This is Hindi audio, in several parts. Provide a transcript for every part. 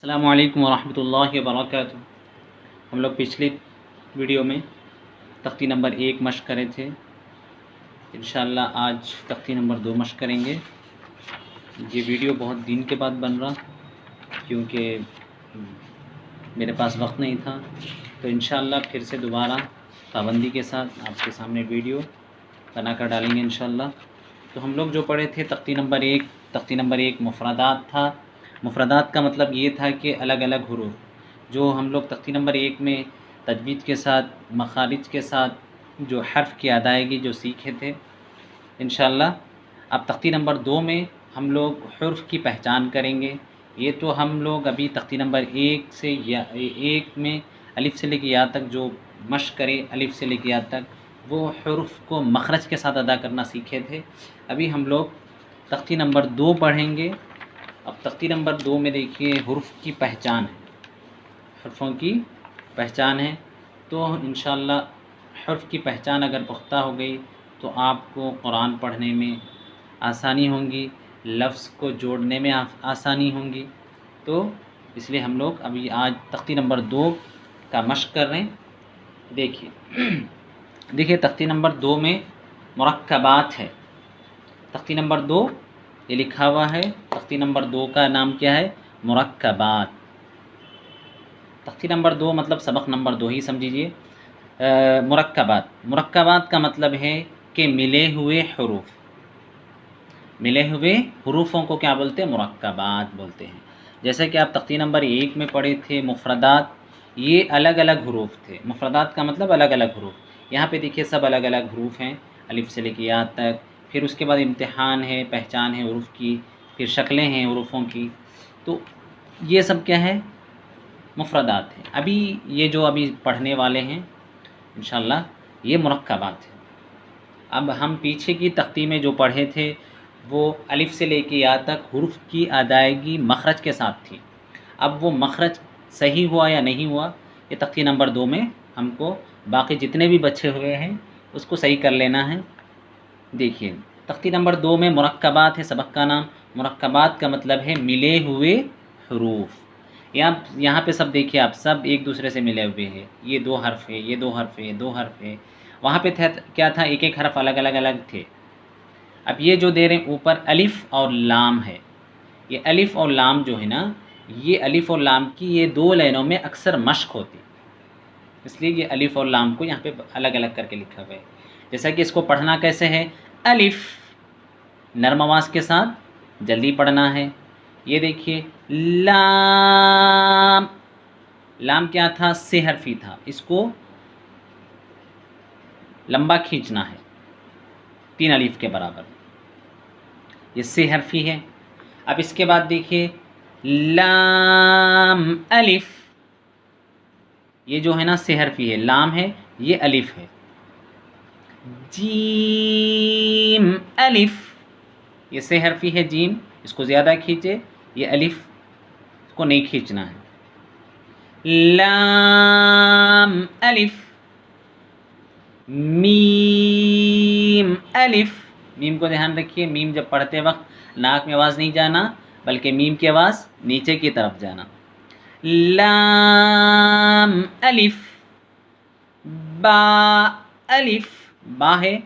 अस्सलामु अलैकुम वरहमतुल्लाहि वबरकातुहू। हम लोग पिछले वीडियो में तख्ती नंबर 1 मश्क करे थे। इंशाअल्लाह आज तख्ती नंबर 2 मश्क करेंगे। ये वीडियो बहुत दिन के बाद बन रहा क्योंकि मेरे पास वक्त नहीं था, तो इंशाअल्लाह फिर से दोबारा पाबंदी के साथ आपके सामने वीडियो बना कर डालेंगे इंशाअल्लाह। तो हम लोग जो पढ़े थे तख्ती नंबर एक मुफ़रदात था। मुफ़रदात का मतलब ये था कि अलग अलग हुरूफ जो हम लोग तख्ती नंबर 1 में तजवीद के साथ मखारिज के साथ जो हर्फ की अदायगी जो सीखे थे, इंशाअल्लाह अब तख्ती नंबर 2 में हम लोग हुर्फ की पहचान करेंगे। ये तो हम लोग अभी तख्ती नंबर 1 से या 1 में अलिफ से लेकर या तक जो मश्क करें, अलिफ से लेकर या तक वो हुर्फ को मखरज के साथ अदा करना सीखे थे। अभी हम लोग तख्ती नंबर 2 पढ़ेंगे। अब तख्ती नंबर 2 में देखिए हुर्फ की पहचान है, हर्फ़ों की पहचान है। तो इंशाअल्लाह हर्फ़ की पहचान अगर पुख्ता हो गई तो आपको कुरान पढ़ने में आसानी होंगी, लफ्ज़ को जोड़ने में आसानी होंगी। तो इसलिए हम लोग अभी आज तख्ती नंबर 2 का मश्क कर रहे हैं। देखिए तख्ती नंबर 2 में मुरक्कबात है। तख्ती नंबर 2 ये लिखा हुआ है। तख्ती नंबर 2 का नाम क्या है? मुरक्कबात। तख्ती नंबर 2 मतलब सबक नंबर 2 ही समझिए। मुरक्कबात का मतलब है कि मिले हुए हुरूफ, मिले हुए हुरूफों को क्या बोलते हैं? मुरक्कबात बोलते हैं। जैसे कि आप तख्ती नंबर 1 में पढ़े थे मुफ़रदात, ये अलग अलग हुरूफ थे। मुफ़रदात का मतलब अलग अलग हुरूफ। यहाँ पे देखिए सब अलग अलग हुरूफ हैं, अलिफ से लेकर या तक। फिर उसके बाद इम्तिहान है, पहचान है हुरूफ की, फिर शक्लें हैं हुरूफों की। तो ये सब क्या है? मुफ़रदात है। अभी ये जो अभी पढ़ने वाले हैं इंशाअल्लाह ये मुरक्कबात है। अब हम पीछे की तख्ती में जो पढ़े थे वो अलिफ से लेके या तक हुर्फ की अदायगी मखरज के साथ थी। अब वो मखरज सही हुआ या नहीं हुआ, ये तख्ती नंबर 2 में हमको बाकी जितने भी बचे हुए हैं उसको सही कर लेना है। देखिए तख्ती नंबर 2 में मुरक्कबात है, सबक का नाम। मुरक्कबात का मतलब है मिले हुए हुरूफ। यहाँ पे सब देखिए, आप सब एक दूसरे से मिले हुए हैं। ये 2 हर्फ है, ये 2 हर्फ है, 2 हर्फ है। वहाँ पे क्या था? एक एक हर्फ अलग अलग अलग थे। अब ये जो दे रहे हैं ऊपर अलिफ और लाम है। ये अलिफ और लाम जो है ना, ये अलिफ और लाम की ये 2 लाइनों में अक्सर मश्क होती, इसलिए ये अलिफ और लाम को यहाँ पे अलग अलग करके लिखा हुआ है। जैसा कि इसको पढ़ना कैसे है? अलिफ नरम आवाज़ के साथ जल्दी पढ़ना है। ये देखिए लाम, लाम क्या था? से हरफी था, इसको लंबा खींचना है 3 अलिफ के बराबर। ये से हरफी है। अब इसके बाद देखिए लाम अलिफ, ये जो है ना से हरफी है, लाम है, ये अलिफ है। जीम अलिफ, ये से हरफी है जीम, इसको ज़्यादा खींचे, ये अलिफ को नहीं खींचना है। लाम अलिफ, मीम अलिफ, मीम को ध्यान रखिए, मीम जब पढ़ते वक्त नाक में आवाज़ नहीं जाना बल्कि मीम की आवाज़ नीचे की तरफ जाना। लाम अलिफ, बा अलिफ, बा है,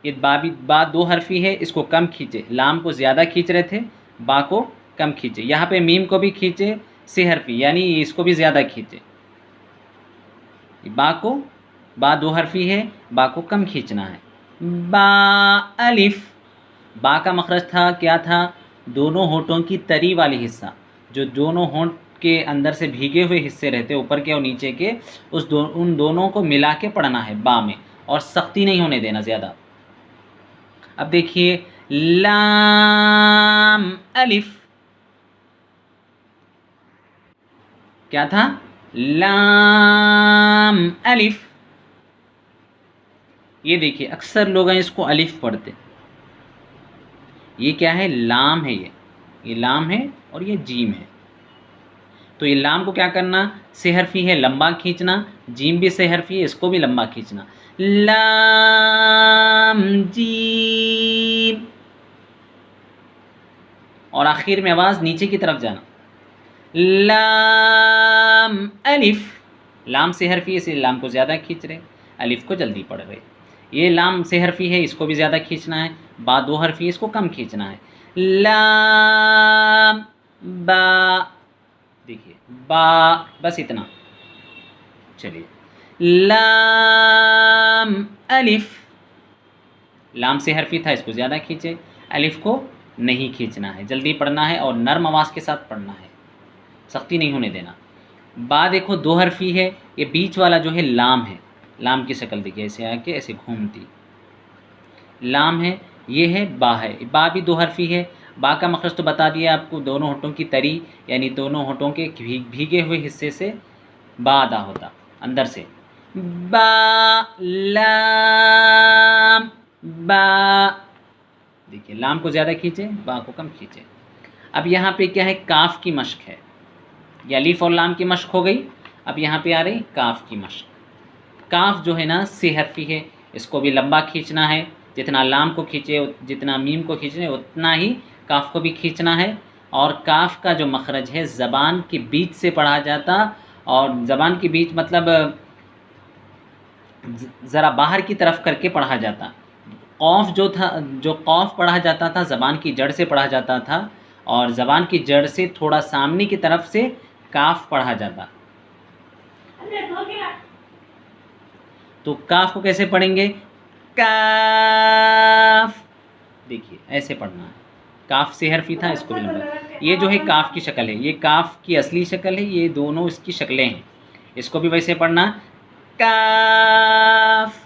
ये बा 2 हरफी है, इसको कम खींचे। लाम को ज़्यादा खींच रहे थे, बा को कम खींचे। यहाँ पे मीम को भी खींचे, से हरफी यानी इसको भी ज़्यादा खींचे। बा 2 हरफी है, बा को कम खींचना है। बा अलिफ, बा का मखरज था क्या था? दोनों होठों की तरी वाली हिस्सा, जो दोनों होंठ के अंदर से भीगे हुए हिस्से रहते ऊपर के और नीचे के, उन दोनों को मिला के पढ़ना है बा में, और सख्ती नहीं होने देना ज़्यादा। अब देखिए लाम अलिफ, क्या था? लाम अलिफ। ये देखिए अक्सर लोग हैं इसको अलिफ पढ़ते। ये क्या है? लाम है। ये लाम है और ये जीम है। तो ये लाम को क्या करना? से हरफी है, लंबा खींचना। जीम भी से हरफी है, इसको भी लंबा खींचना। लाम जीम, और आखिर में आवाज़ नीचे की तरफ जाना। लाम अलिफ, लाम से हरफी इसलिए लाम को ज़्यादा खींच रहे, अलिफ को जल्दी पढ़ रहे। ये लाम से हरफी है, इसको भी ज़्यादा खींचना है। बा दो हरफी, इसको कम खींचना है। लाम बा, देखिए बा, बस इतना। चलिए लाम अलिफ, लाम से हरफी था, इसको ज़्यादा खींचे, अलिफ को नहीं खींचना है, जल्दी पढ़ना है और नर्म आवाज़ के साथ पढ़ना है, सख्ती नहीं होने देना। बा देखो दो हरफी है, ये बीच वाला जो है लाम है, लाम की शक्ल देखिए ऐसे आके ऐसे घूमती, लाम है, ये है बा है। बा भी दो हरफी है। बा का मखरज तो बता दिया आपको, दोनों होठों की तरी यानी दोनों होठों के भीगे हुए हिस्से से बा अदा होता अंदर से। बा लाम बा, देखिए लाम को ज़्यादा खींचे, बा को कम खींचे। अब यहाँ पे क्या है, काफ की मश्क है। ये अलीफ और लाम की मश्क हो गई, अब यहाँ पे आ रही काफ की मश्क। काफ जो है ना से हरफी है, इसको भी लंबा खींचना है, जितना लाम को खींचे, जितना मीम को खींचे उतना ही काफ को भी खींचना है। और काफ का जो मखरज है ज़बान के बीच से पढ़ा जाता, और ज़बान के बीच मतलब ज़रा बाहर की तरफ करके पढ़ा जाता। कौफ जो था, जो कौफ पढ़ा जाता था ज़बान की जड़ से पढ़ा जाता था, और ज़बान की जड़ से थोड़ा सामने की तरफ से काफ पढ़ा जाता। तो काफ को कैसे पढ़ेंगे, काफ, देखिए ऐसे पढ़ना है। काफ से हरफी था, इसको भी लंबा। ये जो है काफ की शक्ल है, ये काफ की असली शक्ल है, ये दोनों इसकी शक्लें हैं, इसको भी वैसे पढ़ना। काफ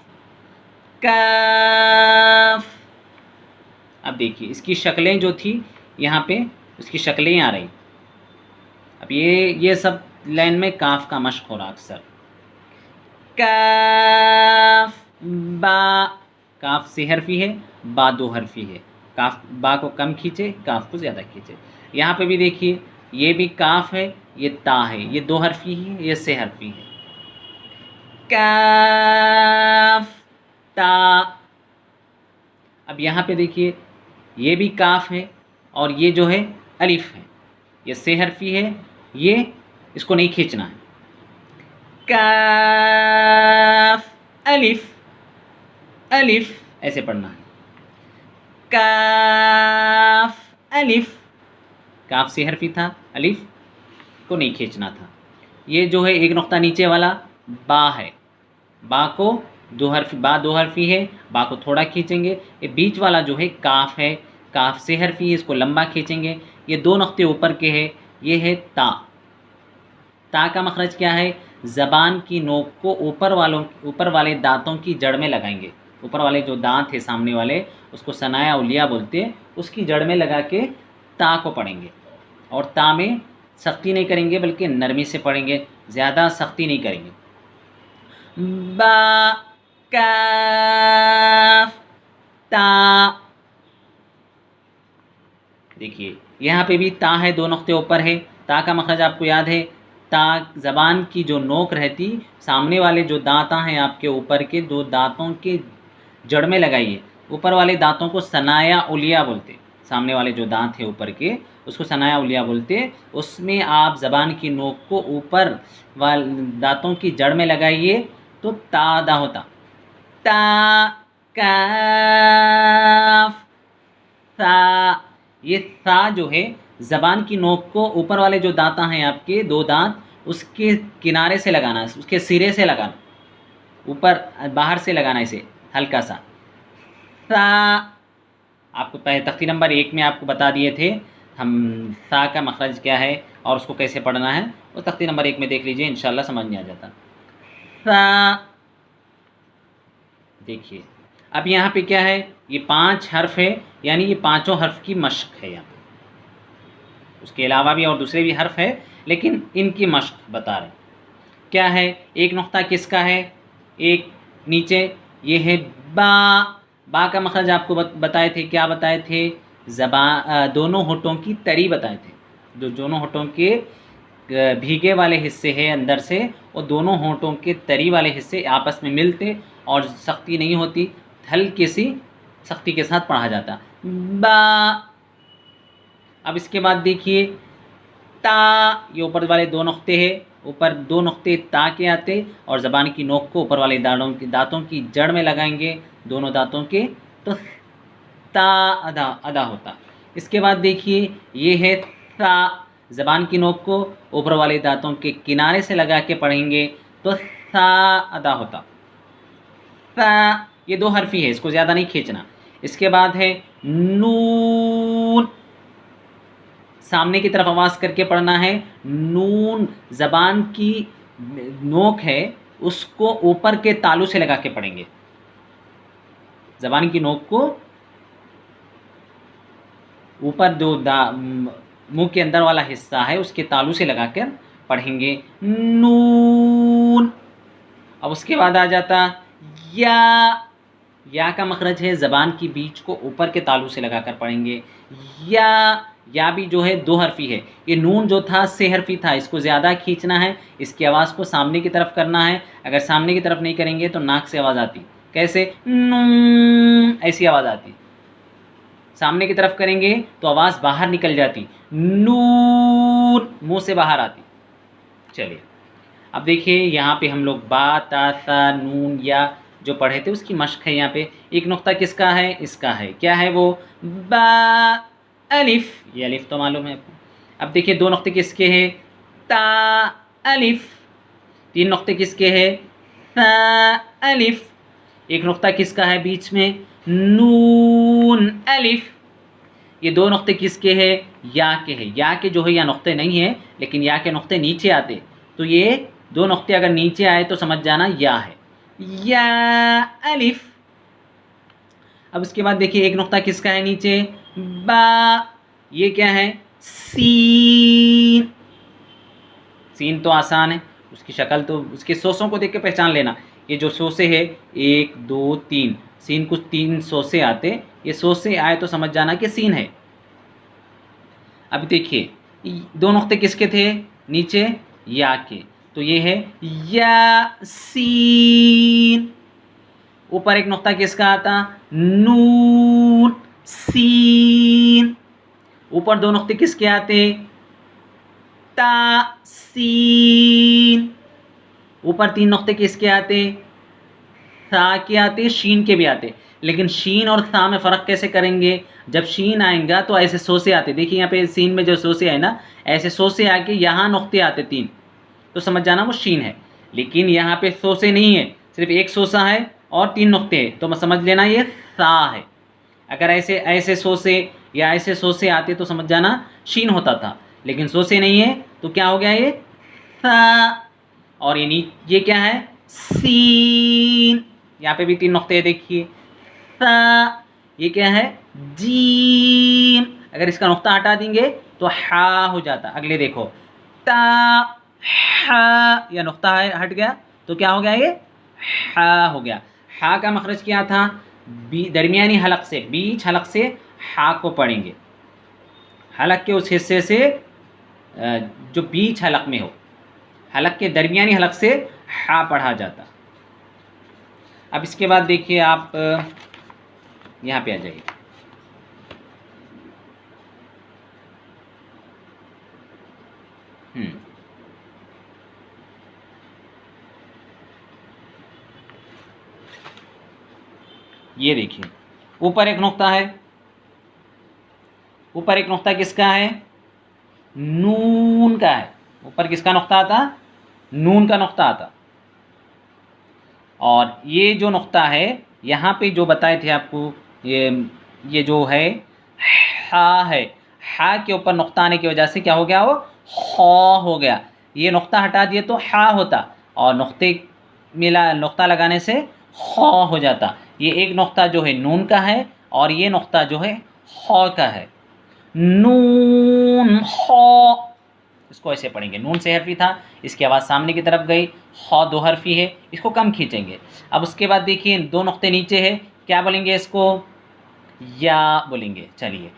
काफ। अब देखिए इसकी शक्लें जो थी यहाँ पे, उसकी शक्लें आ रही। अब ये सब लाइन में काफ का मश्क हो रहा अक्सर। काफ बा, काफ से हरफी है, बा दो हरफी है। काफ, बा को कम खींचे, काफ को ज़्यादा खींचे। यहाँ पे भी देखिए ये भी काफ है, ये ता है, ये दो हरफी है, ये से हरफी है। काफ ता। अब यहाँ पे देखिए ये भी काफ है, और ये जो है अलिफ है, ये से हरफी है, ये इसको नहीं खींचना है। काफ अलिफ, अलिफ ऐसे पढ़ना है। काफ अलिफ, काफ से हरफी था, अलिफ को नहीं खींचना था। ये जो है एक नुक्ता नीचे वाला बा है, बा को दो हरफी, बा दो हरफी है, बा को थोड़ा खींचेंगे। ये बीच वाला जो है काफ है, काफ से हरफी है, इसको लंबा खींचेंगे। ये दो नुक्ते ऊपर के हैं, ये है ता। ता का मखरज क्या है, ज़बान की नोक को ऊपर वाले दांतों की जड़ में लगाएंगे। ऊपर वाले जो दांत है सामने वाले, उसको सनाया उलिया बोलते हैं, उसकी जड़ में लगा के ता को पढ़ेंगे। और ता में सख्ती नहीं करेंगे, बल्कि नरमी से पढ़ेंगे, ज़्यादा सख्ती नहीं करेंगे। बा काफ ता, देखिए यहाँ पे भी ता है, दो नुक्ते ऊपर है। ता का मखरज आपको याद है, ता ज़बान की जो नोक रहती, सामने वाले जो दांत हैं आपके ऊपर के, दो दांतों के जड़ में लगाइए। ऊपर वाले दांतों को सनाया उलिया बोलते, सामने वाले जो दांत हैं ऊपर के, उसको सनाया उलिया बोलते। उसमें आप ज़बान की नोक को ऊपर वाले दांतों की जड़ में लगाइए तो ता अदा होता। ता काफ सा। ये सा जो है ज़बान की नोक को ऊपर वाले जो दांत हैं आपके, दो दांत, उसके किनारे से लगाना, उसके सिरे से लगाना, ऊपर बाहर से लगाना, इसे हल्का सा। सा आपको पहले तख्ती नंबर 1 में आपको बता दिए थे हम सा का मखरज क्या है और उसको कैसे पढ़ना है, वो तख्ती नंबर 1 में देख लीजिए, इंशाल्लाह समझ में आ जाता। सा, देखिए अब यहाँ पे क्या है, ये 5 हर्फ है, यानी ये पांचों हर्फ की मश्क है यहाँ पे। उसके अलावा भी और दूसरे भी हर्फ है, लेकिन इनकी मश्क बता रहे क्या है। एक नुक्ता किसका है, एक नीचे, ये है बा। बा का मखरज आपको बताए थे, क्या बताए थे, दोनों होठों की तरी बताए थे। जो दोनों होठों के भीगे वाले हिस्से हैं अंदर से, वो दोनों होठों के तरी वाले हिस्से आपस में मिलते और सख्ती नहीं होती, हल्की सी सख्ती के साथ पढ़ा जाता। बा। अब इसके बाद देखिए ता, ये ऊपर वाले दो नुक्ते हैं, ऊपर दो नुक्ते ता के आते और ज़बान की नोक को ऊपर वाले दांतों की जड़ में लगाएंगे, दोनों दांतों के, तो ता अदा अदा होता। इसके बाद देखिए ये है ता, ज़बान की नोक को ऊपर वाले दांतों के किनारे से लगा के पढ़ेंगे तो सा अदा होता। सा, ये दो हरफी है, इसको ज़्यादा नहीं खींचना। इसके बाद है नून, सामने की तरफ आवाज़ करके पढ़ना है। नून, ज़बान की नोक है उसको ऊपर के तालू से लगा के पढ़ेंगे, ज़बान की नोक को ऊपर जो मुंह के अंदर वाला हिस्सा है उसके तालू से लगाकर पढ़ेंगे नून। अब उसके बाद आ जाता या का मखरज है, ज़बान की बीच को ऊपर के तालू से लगाकर पढ़ेंगे या भी जो है दो हरफी है। ये नून जो था से हरफी था, इसको ज़्यादा खींचना है, इसकी आवाज़ को सामने की तरफ करना है। अगर सामने की तरफ नहीं करेंगे तो नाक से आवाज़ आती, कैसे नून, ऐसी आवाज़ आती। सामने की तरफ करेंगे तो आवाज़ बाहर निकल जाती, नून, मुंह से बाहर आती। चलिए अब देखिए यहाँ पे हम लोग बा ता सा नून या जो पढ़े थे उसकी मश्क है। यहाँ पे एक नुक्ता किसका है, इसका है, क्या है वो, बा अलिफ, ये अलिफ तो मालूम है आपको। अब देखिए दो नुक्ते किसके हैं, ता अलिफ, तीन नुक्ते किसके हैं, सा अलिफ, एक नुक्ता किसका है बीच में, नून अलिफ। ये दो नुक्ते किसके हैं, या के हैं। या के जो है या नुक्ते नहीं है, लेकिन या के नुक्ते नीचे आते, तो ये दो नुक्ते अगर नीचे आए तो समझ जाना या है, या अलिफ। अब उसके बाद देखिए एक नुक्ता किसका है नीचे, बा, ये क्या है, सीन। सीन तो आसान है, उसकी शक्ल तो उसके सोसों को देख के पहचान लेना। ये जो सोसे है 1 2 3, सीन कुछ 3 सोसे आते, ये सोसे आए तो समझ जाना कि सीन है। अब देखिए दो नुक्ते किसके थे नीचे, या के, तो ये है या सीन। ऊपर एक नुक्ता किसका आता, नून सीन। ऊपर दो नुक्ते किसके आते, ता सीन। ऊपर तीन नुक्ते किसके आते, सा के आते, शीन के भी आते। लेकिन शीन और सा में फ़र्क कैसे करेंगे, जब शीन आएगा तो ऐसे सोसे आते, देखिए यहाँ पे सीन में जो सोसे है ना, ऐसे सोसे आके यहाँ नुक्ते आते तीन, तो समझ जाना वो शीन है। लेकिन यहाँ पे सोसे नहीं है, सिर्फ एक सोसा है और तीन नुक्ते हैं, तो समझ लेना ये सा है। अगर ऐसे ऐसे सोसे या ऐसे सोसे आते तो समझ जाना शीन होता था, लेकिन सोसे नहीं है तो क्या हो गया ये सा। और ये क्या है, सीन। यहाँ पे भी तीन नुक्ते हैं देखिए, सा। ये क्या है, जीम। अगर इसका नुक्ता हटा देंगे तो हा हो जाता। अगले देखो, ता हा, या नुक्ता है हट गया तो क्या हो गया, ये हा हो गया। हा का मखरज क्या था, दरमियानी हलक से, बीच हलक से हा को पढ़ेंगे, हलक के उस हिस्से से जो बीच हलक में हो, हलक के दरमियानी हलक से हा पढ़ा जाता। अब इसके बाद देखिए आप यहाँ पे आ जाइए, ये देखिए ऊपर एक नुक्ता है, ऊपर एक नुक्ता किसका है, नून का है। ऊपर किसका नुक्ता आता, नून का नुक्ता आता। और ये जो नुक्ता है यहाँ पे जो बताए थे आपको, ये जो है हा है, हा के ऊपर नुक्ता आने की वजह से क्या हो गया, वो हा हो गया। ये नुक्ता हटा दिए तो हा होता, और नुक्ता लगाने से हा हो जाता। ये एक नुक्ता जो है नून का है और ये नुक्ता जो है हा का है, नून हा। इसको ऐसे पढ़ेंगे, नून से हरफी था, इसकी आवाज़ सामने की तरफ गई, हा दो हरफी है, इसको कम खींचेंगे। अब उसके बाद देखिए दो नुक्ते नीचे है, क्या बोलेंगे इसको, या बोलेंगे। चलिए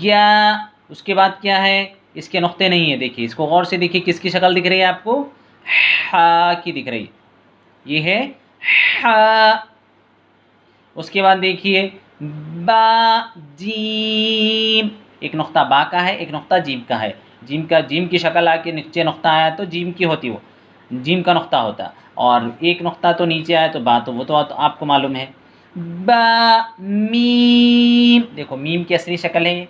या, उसके बाद क्या है, इसके नुक्ते नहीं है, देखिए इसको गौर से देखिए, किसकी शक्ल दिख रही है आपको, हा की दिख रही है, ये है हा। उसके बाद देखिए बा जीम, एक नुक्ता बा का है, एक नुक्ता जीम का है, जीम की शक्ल आके नीचे नुक्ता आया तो जीम की होती, वो जीम का नुक्ता होता, और एक नुक्ता तो नीचे आया तो बा, तो वो तो आपको मालूम है। बा मीम, देखो मीम की असली शक्ल है ये।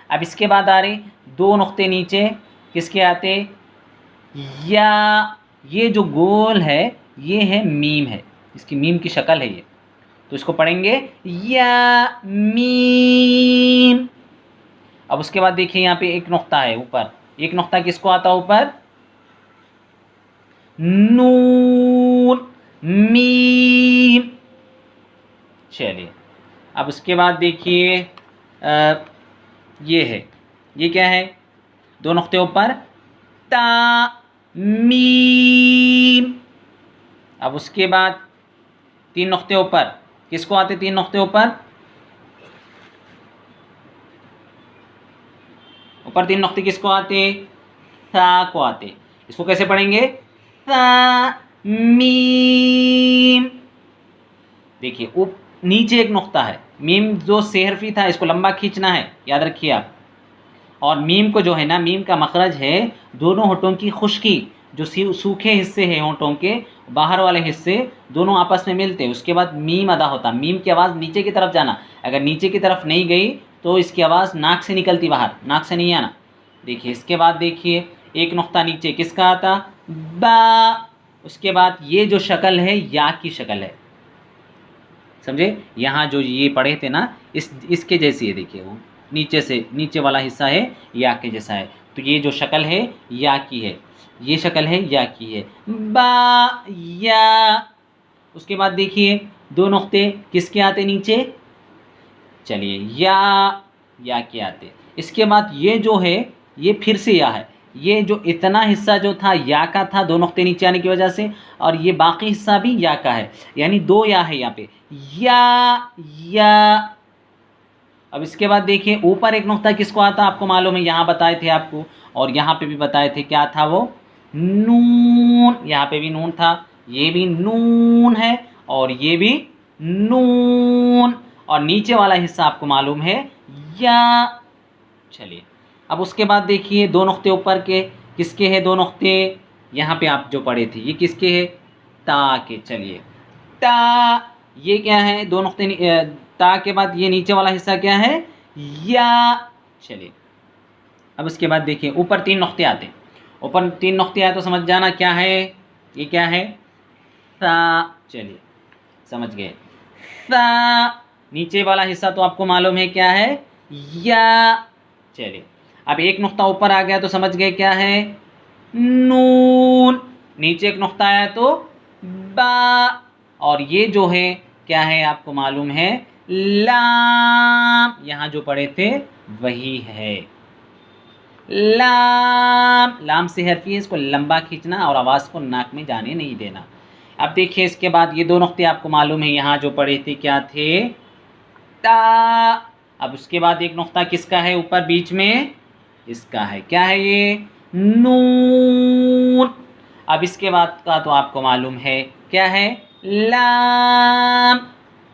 अब इसके बाद आ रही दो नुक्ते नीचे, किसके आते, या, ये जो गोल है ये है मीम है, इसकी मीम की शक्ल है ये, तो इसको पढ़ेंगे या मीम। अब उसके बाद देखिए यहाँ पे एक नुक्ता है ऊपर, एक नुक्ता किसको आता है ऊपर, नून मीम। चलिए अब उसके बाद देखिए ये है, ये क्या है, दो नुक्ते ऊपर, ता मीम। अब उसके बाद तीन नुक्ते ऊपर, किसको आते तीन नुक्ते ऊपर, ऊपर तीन नुक्ते किसको आते, सा को आते। इसको कैसे पढ़ेंगे, सा मीम। देखिए नीचे एक नुक्ता है, मीम जो सेहरफी था इसको लंबा खींचना है, याद रखिए आप। और मीम को जो है ना, मीम का मखरज है दोनों होठों की खुश्की, जो सूखे हिस्से हैं होठों के बाहर वाले हिस्से, दोनों आपस में मिलते हैं, उसके बाद मीम अदा होता। मीम की आवाज़ नीचे की तरफ जाना, अगर नीचे की तरफ नहीं गई तो इसकी आवाज़ नाक से निकलती बाहर, नाक से नहीं आना। देखिए इसके बाद देखिए एक नुक्ता नीचे किसका आता, बा। उसके बाद ये जो शक्ल है या की शक्ल है, समझे, यहाँ जो ये पढ़े थे ना इसके जैसी है। देखिए वो नीचे से नीचे वाला हिस्सा है या के जैसा है, तो ये जो शक्ल है या की है, ये शक्ल है या की है, बा या। उसके बाद देखिए दो नुक्ते किसके आते नीचे, चलिए या के आते। इसके बाद ये जो है ये फिर से या है, ये जो इतना हिस्सा जो था या का था दो नुक्ते नीचे आने की वजह से, और ये बाकी हिस्सा भी या का है, यानी दो या है यहाँ पे, या। अब इसके बाद देखिए ऊपर एक नुक्ता किसको आता, आपको मालूम है, यहाँ बताए थे आपको, और यहाँ पे भी बताए थे, क्या था वो, नून। यहाँ पे भी नून था, ये भी नून है, और ये भी नून, और नीचे वाला हिस्सा आपको मालूम है या। चलिए अब उसके बाद देखिए दो नुक्ते ऊपर के किसके हैं, दो नुक्ते यहाँ पे आप जो पढ़े थे ये किसके हैं, ता के। चलिए ता, ये क्या है, दो नुक्ते ता के बाद ये नीचे वाला हिस्सा क्या है, या। चलिए अब उसके बाद देखिए ऊपर तीन नुक्ते आते हैं, ऊपर तीन नुक्ते आए तो समझ जाना क्या है, ये क्या है, सा। चलिए समझ गए, सा। नीचे वाला हिस्सा तो आपको मालूम है क्या है, या। चलिए अब एक नुक्ता ऊपर आ गया तो समझ गए क्या है, नून। नीचे एक नुक्ता आया तो बा, और ये जो है क्या है आपको मालूम है, लाम। यहाँ जो पढ़े थे वही है, लाम। लाम से हरफी है, इसको लंबा खींचना और आवाज़ को नाक में जाने नहीं देना। अब देखिए इसके बाद ये दो नुक्ते आपको मालूम है, यहाँ जो पढ़े थे क्या थे, ता। अब उसके बाद एक नुक्ता किसका है ऊपर बीच में, इसका है, क्या है ये, नून। अब इसके बाद का तो आपको मालूम है क्या है, लाम।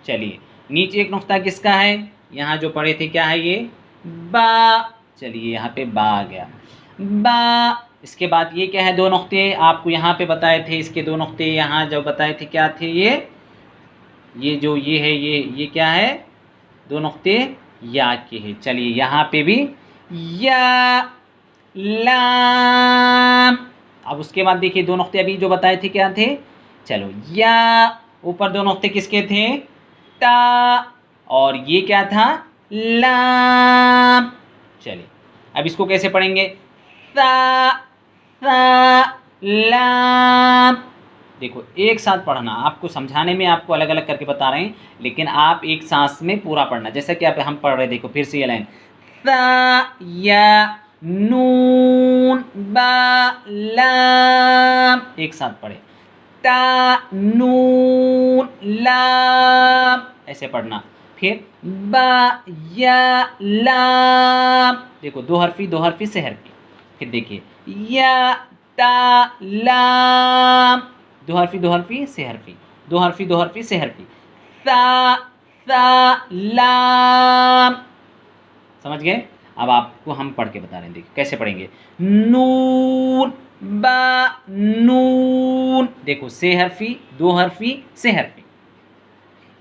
चलिए नीचे एक नुक्ता किसका है, यहाँ जो पढ़े थे क्या है ये, बा। चलिए यहाँ पे बा आ गया, बा। इसके बाद ये क्या है, दो नुक्ते आपको यहाँ पे बताए थे, इसके दो नुक्ते यहाँ जो बताए थे क्या थे, ये जो ये है ये क्या है, दो नुक्ते या के हैं। चलिए यहाँ पे भी या, लाम। अब उसके बाद देखिए दो नुक्ते अभी जो बताए थे क्या थे, चलो या, ऊपर दो नुक्ते किसके थे, ता, और ये क्या था, लाम। चलिए अब इसको कैसे पढ़ेंगे, सा लाम। देखो एक साथ पढ़ना, आपको समझाने में आपको अलग अलग करके बता रहे हैं, लेकिन आप एक सांस में पूरा पढ़ना, जैसे कि आप हम पढ़ रहे, देखो फिर से ये लाइन, सा या नून बा लाम, एक साथ पढ़े, ता नून लाम, ऐसे पढ़ना। फिर बा या लाम, देखो दो हरफी से हरफी। फिर देखिए या ता लाम, दो हरफी से हरफी, दो हरफी से हरफी, सा लाम। समझ गए। अब आपको हम पढ़ के बता रहे हैं, देखिए कैसे पढ़ेंगे। नून बा नून, देखो से हरफी, दो हरफी, से हरफी।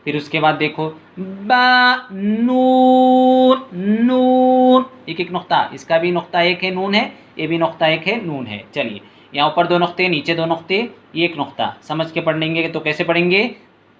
फिर उसके बाद देखो बा नून नून, एक एक नुक्ता, इसका भी नुक्ता एक है, नून है, ये भी नुक्ता एक है, नून है। चलिए यहाँ ऊपर दो नुक्ते, नीचे दो नुक्ते, ये एक नुक्ता। समझ के पढ़ेंगे तो कैसे पढ़ेंगे,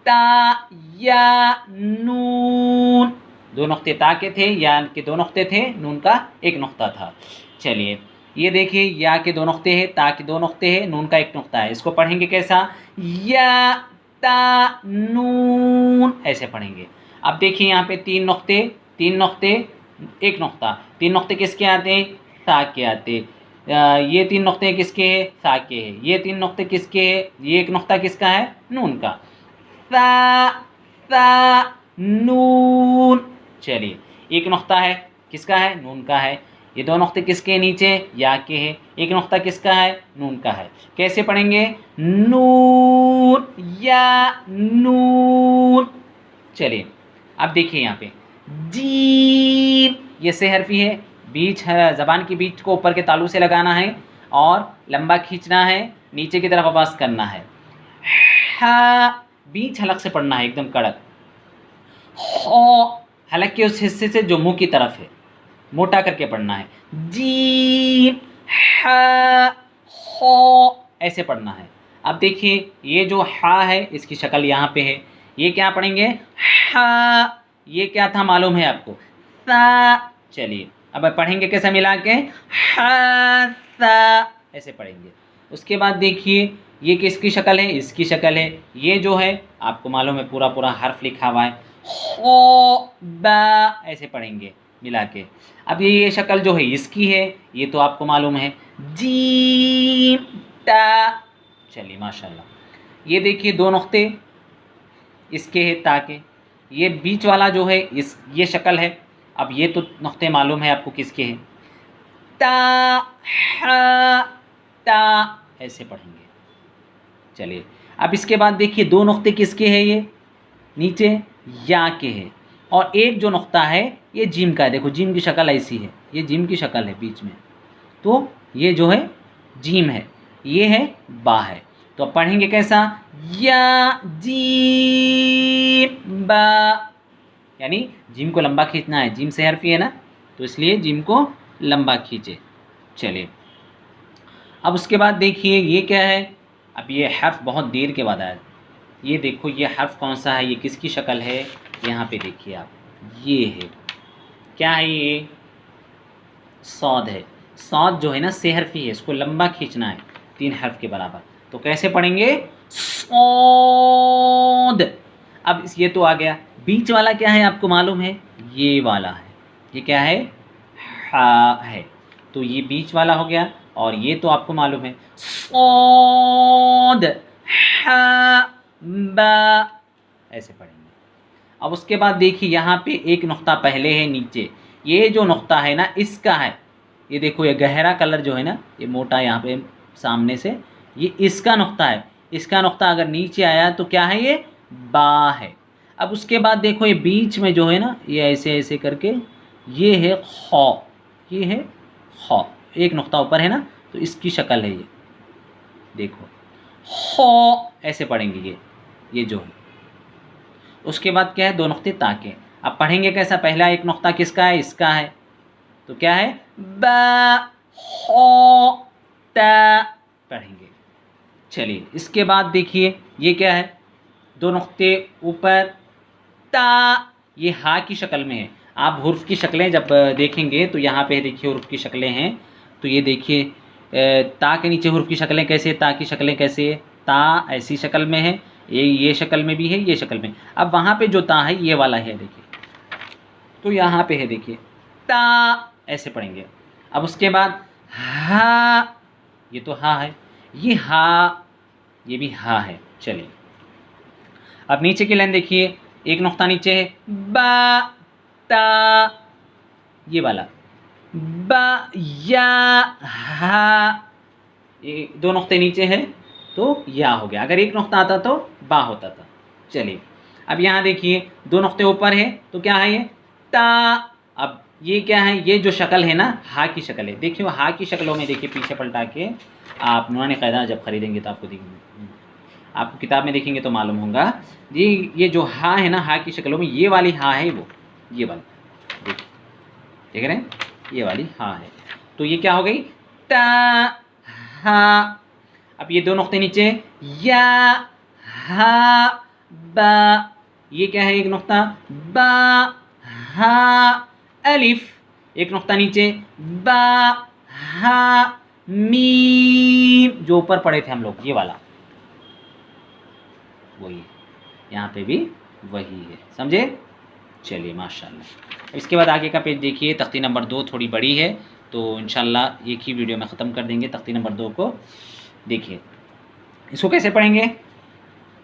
ता या नून, दो नुक्ते ता के थे, या के दो नुक्ते थे, नून का एक नुक्ता था। चलिए ये देखिए, या के दो नुक्ते हैं, ता के दो नुक्ते हैं, नून का एक नुक्ता है। इसको पढ़ेंगे कैसा, या ता नून, ऐसे पढ़ेंगे। अब देखिए यहाँ पे तीन नुक्ते, तीन नुक्ते, एक नुक्ता। तीन नुक्ते किसके आते हैं, ता के आते। ये तीन नुक्ते किसके हैं, ता के हैं। ये तीन नुक्ते किसके हैं, ये एक नुक्ता किसका है, नून का। ता नून, चलिए एक नुक्ता है, किसका है, नून का है। ये दो नुक्ते किसके नीचे, या के हैं। एक नुक्ता किसका है, नून का है। कैसे पढ़ेंगे, नून या नून। चलिए अब देखिए यहाँ पे जीम, ये से हरफी है, बीच है, जबान के बीच को ऊपर के तालू से लगाना है और लंबा खींचना है, नीचे की तरफ आवाज करना है। हा, बीच हलक से पढ़ना है एकदम कड़क। हो, हलक के उस हिस्से से जो मुंह की तरफ है, मोटा करके पढ़ना है। जीम हा हो, ऐसे पढ़ना है। अब देखिए ये जो हा है, इसकी शक्ल यहाँ पे है। ये क्या पढ़ेंगे, हा, ये क्या था मालूम है आपको, सा। चलिए अब पढ़ेंगे कैसे मिला के, हा सा, ऐसे पढ़ेंगे। उसके बाद देखिए ये किसकी शक्ल है, इसकी शक्ल है। ये जो है आपको मालूम है, पूरा पूरा हर्फ लिखा हुआ है, हो बा, ऐसे पढ़ेंगे मिला के। अब ये शक्ल जो है इसकी है, ये तो आपको मालूम है, जीम ता। चलिए माशाल्लाह। ये देखिए दो नुक्ते इसके है, ता के। ये बीच वाला जो है इस, ये शक्ल है। अब ये तो नुक्ते मालूम है आपको किसके हैं, ता हा ता, ऐसे पढ़ेंगे। चलिए अब इसके बाद देखिए दो नुक्ते किसके हैं, ये नीचे या के हैं, और एक जो नुक्ता है ये जीम का है। देखो जीम की शक्ल ऐसी है, ये जीम की शक्ल है बीच में, तो ये जो है जीम है, ये है बा है। तो अब पढ़ेंगे कैसा, या जीम बा, यानी जीम को लंबा खींचना है। जीम से हरफी है ना, तो इसलिए जीम को लंबा खींचे। चलिए अब उसके बाद देखिए ये क्या है, अब ये हर्फ बहुत देर के बाद आया। ये देखो ये हर्फ कौन सा है, ये किसकी शक्ल है, यहाँ पे देखिए आप, ये है, क्या है ये, सौद है। सौद जो है ना से हरफी है, इसको लंबा खींचना है तीन हर्फ के बराबर। तो कैसे पढ़ेंगे, सौद। अब ये तो आ गया, बीच वाला क्या है आपको मालूम है, ये वाला है, ये क्या है, हा है। तो ये बीच वाला हो गया, और ये तो आपको मालूम है, सौद हा बा, ऐसे पढ़ेंगे। अब उसके बाद देखिए यहाँ पे एक नुक्ता पहले है नीचे, ये जो नुक्ता है ना इसका है। ये देखो ये गहरा कलर जो है ना, ये मोटा यहाँ पे सामने से, ये इसका नुक्ता है। इसका नुक्ता अगर नीचे आया तो क्या है, ये बा है। अब उसके बाद देखो ये बीच में जो है ना, ये ऐसे ऐसे करके, ये है खौ, ये है खौ, एक नुक्ता ऊपर है ना, तो इसकी शक्ल है ये, देखो खौ, ऐसे पढ़ेंगे ये जो है। उसके बाद क्या है, दो नुक्ते ताके। अब पढ़ेंगे कैसा, पहला एक नुक्ता किसका है, इसका है, तो क्या है, बा हो ता, पढ़ेंगे। चलिए इसके बाद देखिए ये क्या है, दो नुक्ते ऊपर, ता, ये हा की शक्ल में है। आप हुर्फ की शक्लें जब देखेंगे तो यहाँ पे देखिए हुर्फ की शक्लें हैं, तो ये देखिए ता के नीचे हुर्फ की शक्लें कैसे, ता की शक्लें कैसे है, ता ऐसी शक्ल में है, ये शक्ल में भी है, ये शक्ल में। अब वहाँ पे जो ता है ये वाला है देखिए, तो यहाँ पे है देखिए ता, ऐसे पढ़ेंगे। अब उसके बाद हा, ये तो हा है, ये हा, ये भी हा है। चलिए अब नीचे की लाइन देखिए, एक नुक्ता नीचे है, बा ता, ये वाला, बा या हा, ये दो नुक्ते नीचे है तो या हो गया। अगर एक नुक्ता आता तो बा होता था। चलिए अब यहाँ देखिए दो नुक्ते ऊपर है, तो क्या है ये, ता। अब ये क्या है, ये जो शक्ल है ना हा की शक्ल है। देखिए हा की शक्लों में देखिए पीछे पलटा के आप नूरानी क़ायदा जब खरीदेंगे तो आपको देखेंगे, आपको किताब में देखेंगे तो मालूम होगा। ये जो हा है ना हा की शक्लों में ये वाली हा है, वो ये वाली देखिए, देख रहे हैं ये वाली हा है। तो ये क्या हो गई, ता हा। अब ये दो नुक्ते नीचे, या हा बा, ये क्या है एक नुक्ता, बा हा अलिफ, एक नुक्ता नीचे, बा हा मीम, जो ऊपर पढ़े थे हम लोग ये वाला वही है, यहाँ पे भी वही है, समझे। चलिए माशाल्लाह। इसके बाद आगे का पेज देखिए, तख्ती नंबर 2 थोड़ी बड़ी है तो इंशाल्लाह एक ही वीडियो में ख़त्म कर देंगे तख्ती नंबर 2 को। देखिए इसको कैसे पढ़ेंगे,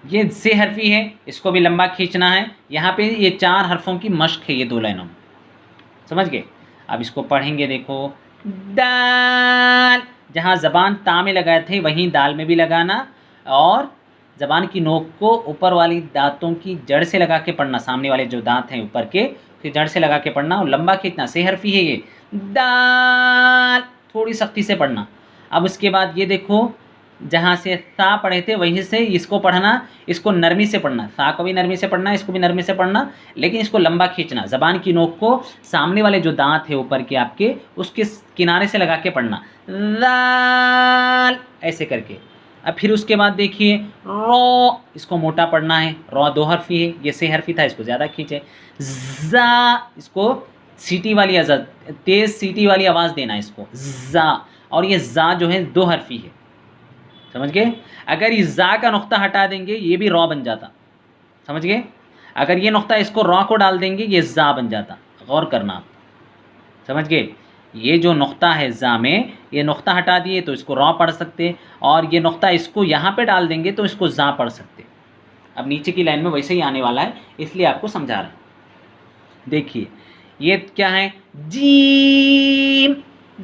ये से हरफी है, इसको भी लंबा खींचना है। यहाँ पे ये 4 हरफों की मश्क है ये 2 लाइनों में, समझ गए। अब इसको पढ़ेंगे, देखो दाल, जहाँ ज़बान ता में लगाए थे वहीं दाल में भी लगाना, और ज़बान की नोक को ऊपर वाली दांतों की जड़ से लगा के पढ़ना, सामने वाले जो दांत हैं ऊपर के, फिर जड़ से लगा के पढ़ना और लंबा खींचना। से हरफी है ये, दाल, थोड़ी सख्ती से पढ़ना। अब उसके बाद ये देखो, जहाँ से सा पढ़े थे वहीं से इसको पढ़ना, इसको नरमी से पढ़ना, सा को भी नरमी से पढ़ना, इसको भी नरमी से पढ़ना, लेकिन इसको लंबा खींचना। ज़बान की नोक को सामने वाले जो दांत है ऊपर के आपके, उसके किनारे से लगा के पढ़ना, लाल, ऐसे करके। अब फिर उसके बाद देखिए रो, इसको मोटा पढ़ना है, रो 2 हरफी है, ये से हरफी था, इसको ज़्यादा खींचे। ज़ा, इसको सीटी वाली आवाज़, तेज़ सीटी वाली आवाज़ देना है इसको, ज़ा, और ये ज़ा जो है 2 हरफी है, समझ गए। अगर इस ज़ा का नुक्ता हटा देंगे ये भी रॉ बन जाता, समझ गए। अगर ये नुक्ता इसको रॉ को डाल देंगे ये ज़ा बन जाता, गौर करना आप, समझ गए। ये जो नुक्ता है ज़ा में, ये नुक्ता हटा दिए तो इसको रॉ पढ़ सकते, और ये नुक्ता इसको यहाँ पे डाल देंगे तो इसको ज़ा पढ़ सकते। अब नीचे की लाइन में वैसे ही आने वाला है, इसलिए आपको समझा रहे हैं। देखिए ये क्या है, जीम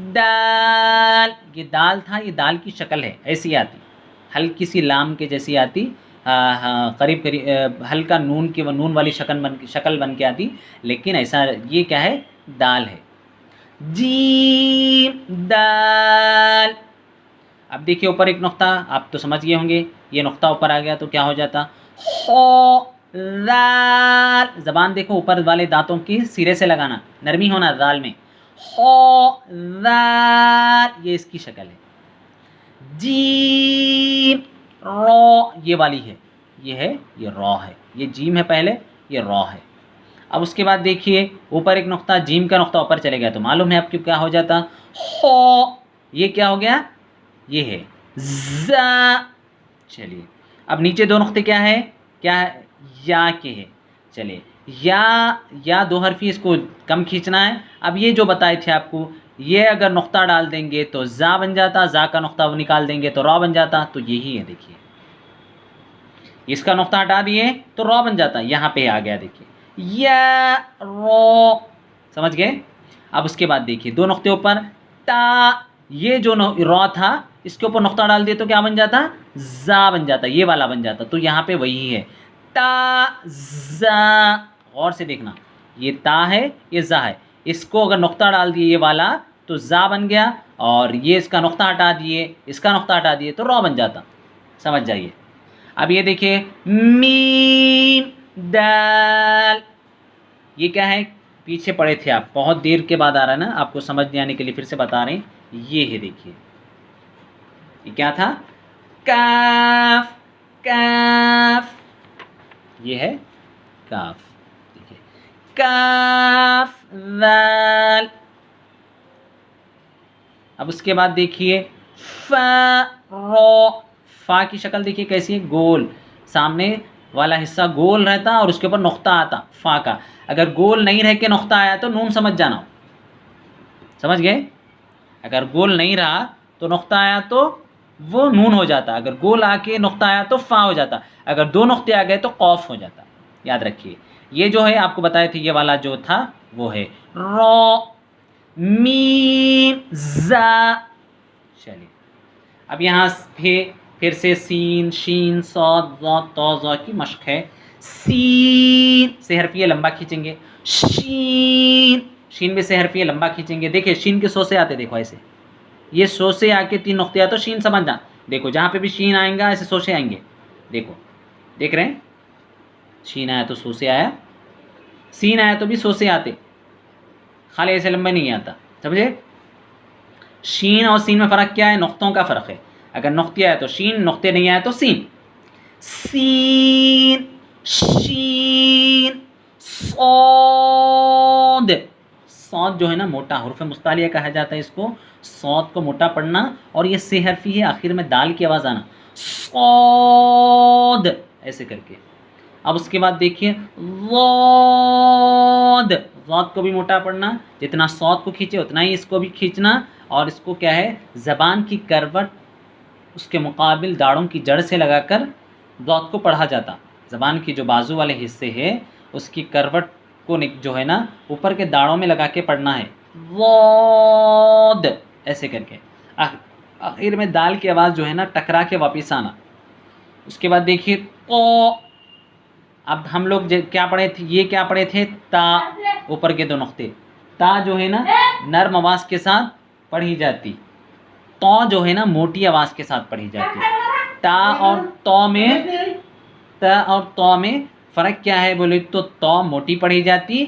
दाल, ये दाल था, ये दाल की शक्ल है, ऐसी आती, हल्की सी लाम के जैसी आती, करीब करीब हल्का नून की नून वाली शक्ल बन के आती, लेकिन ऐसा ये क्या है, दाल है, जीम दाल। अब देखिए ऊपर एक नुक्ता, आप तो समझ गए होंगे, ये नुक्ता ऊपर आ गया तो क्या हो जाता, हो दाल। ज़बान देखो ऊपर वाले दांतों की सिरे से लगाना, नरमी होना दाल में, हो दाल, ये इसकी शक्ल है। जीम रो, ये वाली है, ये है, ये रॉ है, ये जीम है पहले, ये रॉ है। अब उसके बाद देखिए ऊपर एक नुक्ता, जीम का नुक्ता ऊपर चले गया तो मालूम है आपको क्या हो जाता, हो, ये क्या हो गया, ये है ज़ा। चलिए अब नीचे 2 नुक्ते क्या है, क्या है, या के है। चलिए या 2 हरफी, इसको कम खींचना है। अब ये जो बताए थे आपको, ये अगर नुक्ता डाल देंगे तो ज़ा बन जाता, ज़ा का नुक्ता निकाल देंगे तो रॉ बन जाता, तो यही है। देखिए इसका नुक्ता हटा दिए तो रॉ बन जाता, यहाँ पे आ गया, देखिए या रॉ, समझ गए। अब उसके बाद देखिए 2 नुक्ते ऊपर, ता, ये जो रॉ था इसके ऊपर नुक्ता डाल दिए तो क्या बन जाता, ज़ा बन जाता, ये वाला बन जाता। तो यहाँ पे वही है, ता ज़ा, गौर से देखना, ये ता है, ये ज़ा है, इसको अगर नुक्ता डाल दिए ये वाला तो ज़ा बन गया, और ये इसका नुक्ता हटा दिए, इसका नुक्ता हटा दिए तो रॉ बन जाता, समझ जाइए। अब ये देखिए मीम दाल, ये क्या है, पीछे पड़े थे आप, बहुत देर के बाद आ रहा है ना, आपको समझने आने के लिए फिर से बता रहे हैं। ये है, देखिए ये क्या था, काफ, काफ, ये है काफ, देखिए काफ दाल। अब उसके बाद देखिए फा रो, फा की शक्ल देखिए कैसी है, गोल, सामने वाला हिस्सा गोल रहता और उसके ऊपर नुक्ता आता फा का। अगर गोल नहीं रह के नुक्ता आया तो नून समझ जाना, समझ गए। अगर गोल नहीं रहा तो नुक्ता आया तो वो नून हो जाता, अगर गोल आके नुक्ता आया तो फा हो जाता, अगर 2 नुक्ते आ गए तो कौफ हो जाता। याद रखिए, ये जो है आपको बताए थे, ये वाला जो था वो है रो मीम ज़ा। चलिए अब यहाँ फिर से सीन, शीन, सौद, ज़ा, तो, ज़ा की मश्क है। सीन से हरफिया लंबा खींचेंगे, शीन, शीन में से हरफी है, लंबा खींचेंगे, देखिए शीन के सो से आते, देखो ऐसे, ये सो से आके 3 नुक्ते आए तो शीन समझना, देखो जहाँ पे भी शीन आएगा ऐसे सो से आएंगे, देखो देख रहे हैं, शीन आया तो सो से आया, सीन आया तो भी सो से आते, खाली ऐसे लंबा नहीं आता, समझे। शीन और सीन में फ़र्क क्या है, नुक्तों का फ़र्क है, अगर नुक्ते आए तो शीन, नुक्ते नहीं आए तो सीन। सीन, शीन, सौद, सौद जो है ना मोटा हुर्फ मुस्तालिया कहा जाता है इसको, सौद को मोटा पढ़ना, और ये से हरफी है, आखिर में दाल की आवाज़ आना, सौद ऐसे करके। अब उसके बाद देखिए ज़ाद, ज़ाद को भी मोटा पढ़ना, जितना सौद को खींचे उतना ही इसको भी खींचना, और इसको क्या है, ज़बान की करवट उसके मुकाबिल दाढ़ों की जड़ से लगाकर ज़ाद को पढ़ा जाता, ज़बान की जो बाजू वाले हिस्से है उसकी करवट को जो है ना ऊपर के दाढ़ों में लगा के पढ़ना है, ज़ाद ऐसे करके, आखिर में दाल की आवाज़ जो है ना टकरा के वापस आना। उसके बाद देखिए तो, अब हम लोग क्या पढ़े थे, ये क्या पढ़े थे, ता, ऊपर के 2 नुक्ते, ता जो है ना नर्म आवाज़ के साथ पढ़ी जाती, तो जो है ना मोटी आवाज़ के साथ पढ़ी जाती। ता और तो में फ़र्क क्या है बोले तो मोटी पढ़ी जाती,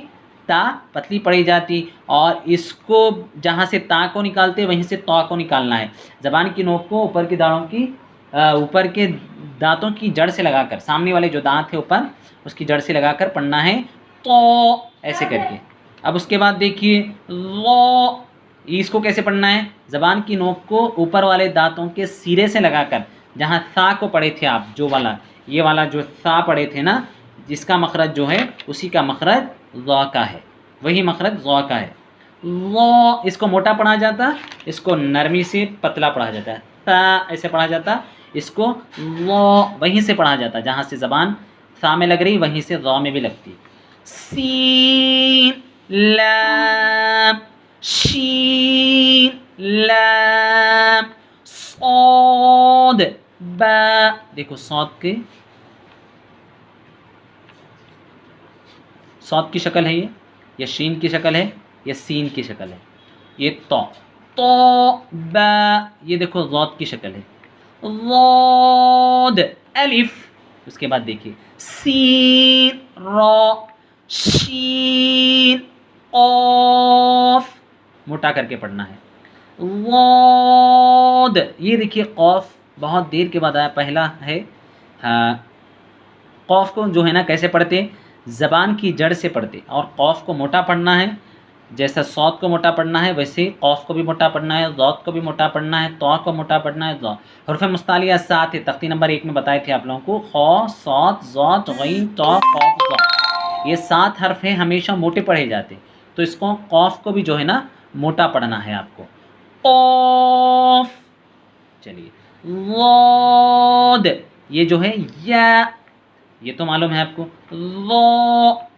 ता पतली पढ़ी जाती, और इसको जहाँ से ता को निकालते वहीं से तो को निकालना है, ज़बान की नोक को ऊपर की दाढ़ों की ऊपर के दांतों की जड़ से लगाकर, सामने वाले जो दांत है ऊपर उसकी जड़ से लगाकर पढ़ना है, तो ऐसे करके। अब उसके बाद देखिए लो, इसको कैसे पढ़ना है, ज़बान की नोक को ऊपर वाले दांतों के सिरे से लगाकर, जहाँ सा को पढ़े थे आप, जो वाला ये वाला जो सा पढ़े थे ना, जिसका मखरज जो है उसी का मखरज ज़ा का है, वही मखरज ज़ा का है। लो, इसको मोटा पढ़ा जाता, इसको नरमी से पतला पढ़ा जाता है, ता ऐसे पढ़ा जाता, इसको लो वहीं से पढ़ा जाता, जहाँ से ज़बान सा में लग रही वहीं से ज़ा में भी लगती। सीन लाम, शीन लाम, सौद बा, देखो सौद की शक्ल है ये, या शीन की शक्ल है, या सीन की शक्ल है, ये तो बा, ये देखो ज़ाद की शक्ल है, ज़ाद अलिफ, उसके बाद देखिए सीन रा, शीन क़ाफ, मोटा करके पढ़ना है, ज़ाद, ये देखिए क़ाफ बहुत देर के बाद आया, पहला है, हाँ क़ाफ को जो है ना कैसे पढ़ते, ज़बान की जड़ से पढ़ते, और क़ाफ को मोटा पढ़ना है, जैसा सौद को मोटा पढ़ना है वैसे क़ाफ को भी मोटा पढ़ना है, ज़ाद को भी मोटा पढ़ना है, तो को मोटा पढ़ना है, हुर्फ़ मुस्तालिया 7 है, तख्ती नंबर 1 में बताए थे आप लोगों को, ख़ा, साद, ज़ाद, गईन, तो, क़ाफ, ज़ा, ये 7 हर्फ हैं, हमेशा मोटे पढ़े जाते, तो इसको क़ाफ को भी जो है ना मोटा पढ़ना है आपको, क़ाफ। चलिए ज़ाद, ये जो है या, ये तो मालूम है आपको, ज़ा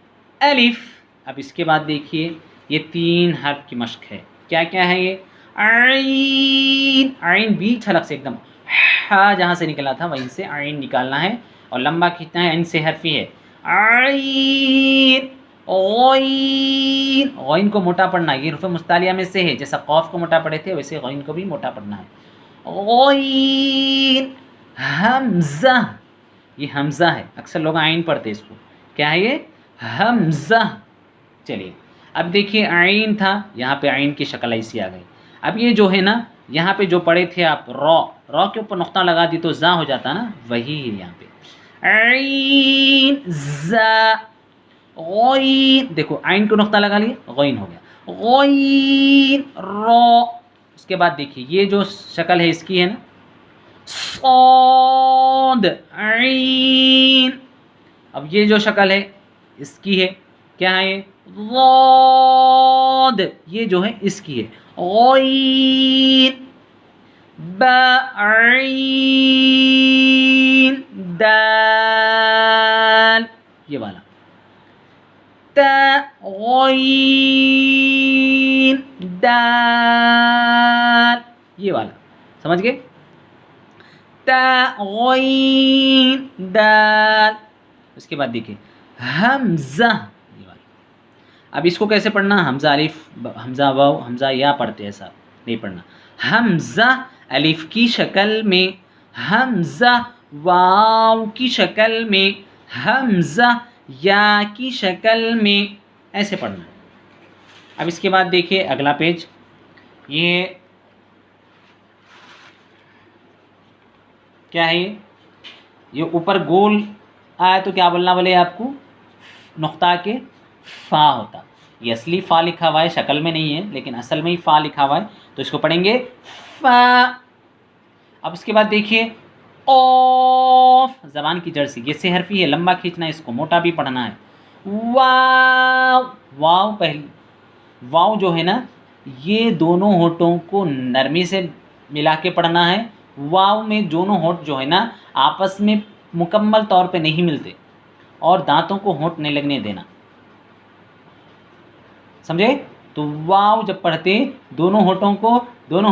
अलिफ। अब इसके बाद देखिए ये 3 हर्फ की मश्क है, क्या क्या है ये, आइन, आइन बीच हलक से एकदम, हा जहाँ से निकला था वहीं से आइन निकालना है और लंबा खींचना है, इन से हरफी है, आइन, गईन, गईन को मोटा पढ़ना है, ये हुर्फ़ मुस्तालिया में से है, जैसा क़ाफ को मोटा पढ़े थे वैसे गईन को भी मोटा पढ़ना है, गईन, हमज़ा, ये हमज़ा है, अक्सर लोग आइन पढ़ते इसको, क्या है ये, हमज़ा। चलिए अब देखिए आइन था, यहाँ पे आइन की शक्ल ऐसी आ गई। अब ये जो है ना यहाँ पे जो पढ़े थे आप रॉ के ऊपर नुक्ता लगा दी तो जा हो जाता ना, वही है यहाँ पे आइन जा, गईन, देखो आइन को नुक्ता लगा लिया गईन हो गया, गईन रॉ। उसके बाद देखिए ये जो शक्ल है इसकी है ना, सौद आइन। अब ये जो शक्ल है इसकी है, क्या है ये, ज़ाद, ये जो है इसकी है, गईन, बाइन, दाल, ये वाला, ता, गईन, दाल, ये वाला, समझ गए, ता, गईन, दाल। उसके बाद देखिए हमज़ा, ये वाला, अब इसको कैसे पढ़ना, हमज़ा अलिफ हमज़ा वाव हमज़ा या पढ़ते हैं, ऐसा नहीं पढ़ना। हमज़ा अलिफ की शक्ल में, हमज़ा वाव की शक्ल में, हमज़ा या की शक्ल में, ऐसे पढ़ना। अब इसके बाद देखिए अगला पेज, ये क्या है, ये ऊपर गोल आया तो क्या बोलना बोले आपको, नुक्ता के फ़ा होता। ये असली फ़ा लिखा हुआ है, शक्ल में नहीं है लेकिन असल में ही फ़ा लिखा हुआ है, तो इसको पढ़ेंगे फ़ा। अब इसके बाद देखिए ऑफ, ज़बान की जड़ से, ये से हरफी है, लंबा खींचना है, इसको मोटा भी पढ़ना है। वाव, वाव पहली, वाव जो है ना, ये दोनों होठों को नरमी से मिला के पढ़ना है। वाव में दोनों होठ जो है ना आपस में मुकम्मल तौर पे नहीं मिलते, और दांतों को होंठ नहीं लगने देना, समझे। तो वाव जब पढ़ते दोनों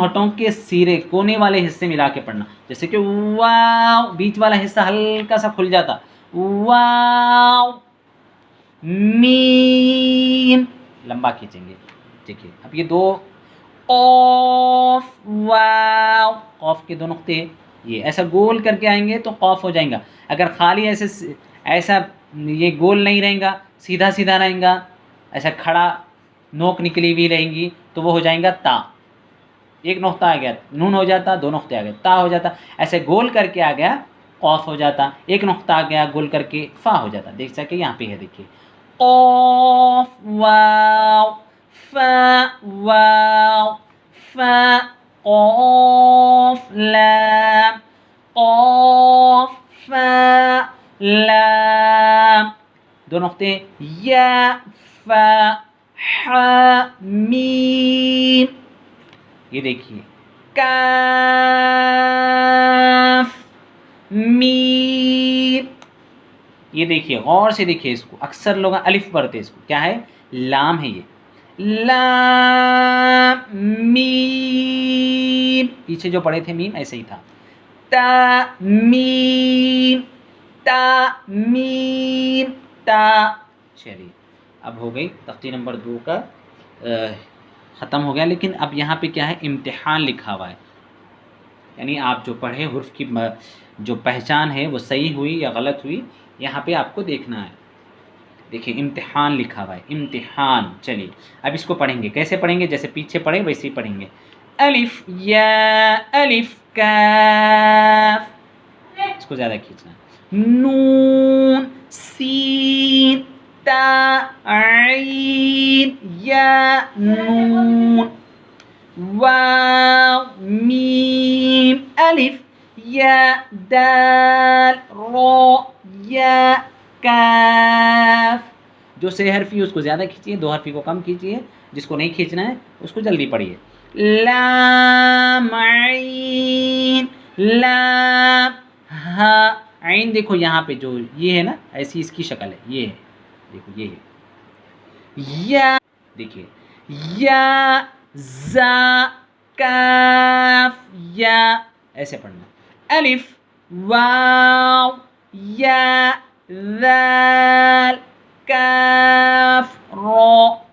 होठों के सिरे कोने वाले हिस्से मिला के पढ़ना, जैसे कि वाव, बीच वाला हिस्सा हल्का सा खुल जाता, वाव। मीम, लंबा खींचेंगे। देखिए अब ये दो, ऑफ, वाव, कॉफ के दो नुक्ते, ये ऐसा गोल करके आएंगे तो कॉफ हो जाएगा। अगर खाली ऐसा ये गोल नहीं रहेगा, सीधा सीधा रहेगा, ऐसा खड़ा नोक निकली हुई रहेंगी, तो वो हो जाएगा ता। एक नुक्ता आ गया नून हो जाता, दो नुक्ते आ गए ता हो जाता, ऐसे गोल करके आ गया कॉफ हो जाता, एक नुक्ता आ गया गोल करके फ़ा हो जाता। देख सके यहाँ पे है, देखिए ऑफ, वाव, फ़ा, वाव, फ़ा, ऑफ, लाम, ऑफ, फ़ा, लाम, दो नुक्ते, या, फ़ा, हा, मीम। ये देखिए काफ, मीम। ये देखिए गौर से देखिए, इसको अक्सर लोग अलिफ पढ़ते हैं, इसको क्या है, लाम है ये, लाम, मीम। पीछे जो पढ़े थे मीम ऐसे ही था, ता, मीम, ता, मीम, ता। चलिए अब हो गई तख्ती नंबर 2 का ख़त्म हो गया। लेकिन अब यहाँ पे क्या है, इम्तिहान लिखा हुआ है, यानी आप जो पढ़े हुर्फ की जो पहचान है वो सही हुई या गलत हुई, यहाँ पे आपको देखना है। देखिए इम्तिहान लिखा हुआ है, इम्तिहान। चलिए अब इसको पढ़ेंगे, कैसे पढ़ेंगे, जैसे पीछे पढ़े वैसे ही पढ़ेंगे। अलिफ या, अलिफ काफ, इसको ज़्यादा खींचना, नून, सीन, ता, आइन, या, नून, वाव, मीम, अलिफ, या, दाल, रो, या, काफ। जो से हरफी उसको ज़्यादा खींचिए, दो हरफी को कम खींचिए, जिसको नहीं खींचना है उसको जल्दी पढ़िए। लाम, आइन, लाम, हा, आइन। देखो यहाँ पे जो ये है ना, ऐसी इसकी शक्ल है, ये है, देखो ये है, या, देखिए या, जा, काफ, या, ऐसे पढ़ना। अलिफ, वाव, या, दाल, काफ, रो,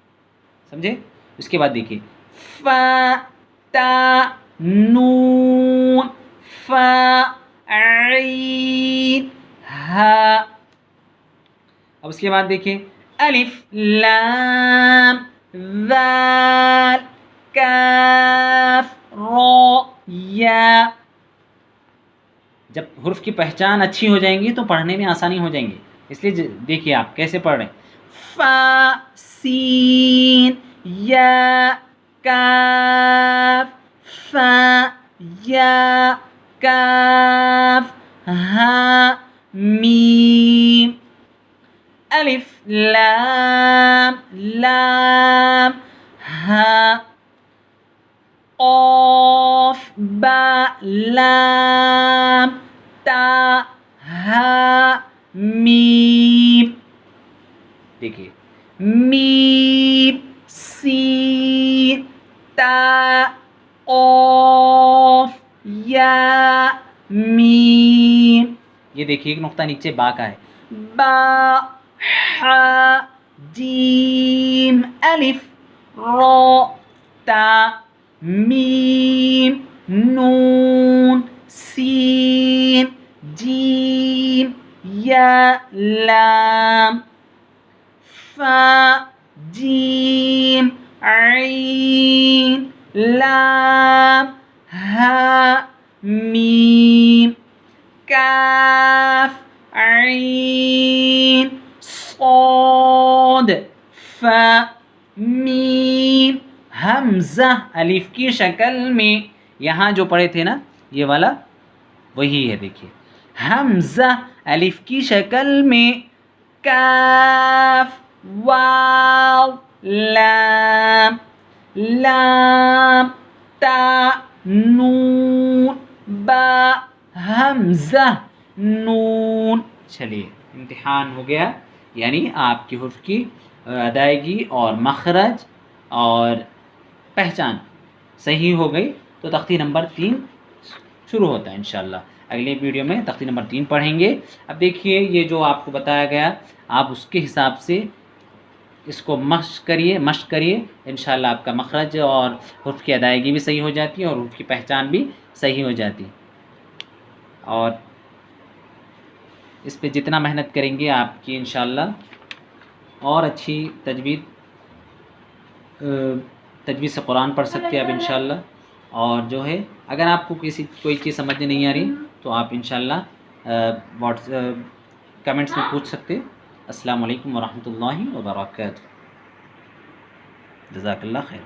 समझे। उसके बाद देखिए फा, ता, नून, फा, आइन, हा। अब उसके बाद देखिए अलिफ, लाम, दाल, काफ, रो, या। जब हुर्फ की पहचान अच्छी हो जाएंगी तो पढ़ने में आसानी हो जाएंगी। इसलिए देखिए आप कैसे पढ़ रहे हैं, फा, सीन, या, काफ, फा, या, काफ, हा, मीम, अलिफ, लाम, लाम, हा, ऑफ, बा, लाम, ता, हा, मीम। देखिए मीम, सीन, ता, ऑफ, या, मीम। ये देखिए एक नुक्ता नीचे बा का है, बा, हा, जीम अलिफ रा ता मीम नून सीन जीम या लाम फा जीम ऐन लाम हा मीम काफ ऐन सॉद फा मीम हमज़ा अलिफ की शक्ल में, यहाँ जो पढ़े थे ना ये वाला वही है, देखिए हमज़ा अलिफ की शक्ल में, काफ वाव लाम लाम ता नून बा हमज़ा नून। चलिए इम्तिहान हो गया, यानी आपकी हुर्फ की अदायगी और मखरज और पहचान सही हो गई, तो तख्ती नंबर 3 शुरू होता है इंशाल्लाह। अगले वीडियो में तख्ती नंबर 3 पढ़ेंगे। अब देखिए ये जो आपको बताया गया आप उसके हिसाब से इसको मश्क करिए इंशाल्लाह आपका मखरज और हुर्फ की अदायगी भी सही हो जाती है और हुर्फ की पहचान भी सही हो जाती है। और इस पे जितना मेहनत करेंगे आपकी इंशाल्लाह और अच्छी तजवीज़ से कुरान पढ़ सकते हैं आप इंशाल्लाह। और जो है अगर आपको कोई चीज़ समझ में नहीं आ रही तो आप इंशाल्लाह कमेंट्स में पूछ सकते। अस्सलाम वालेकुम वरहमतुल्लाहि वबरकातुहू। जज़ाकल्लाह खैर।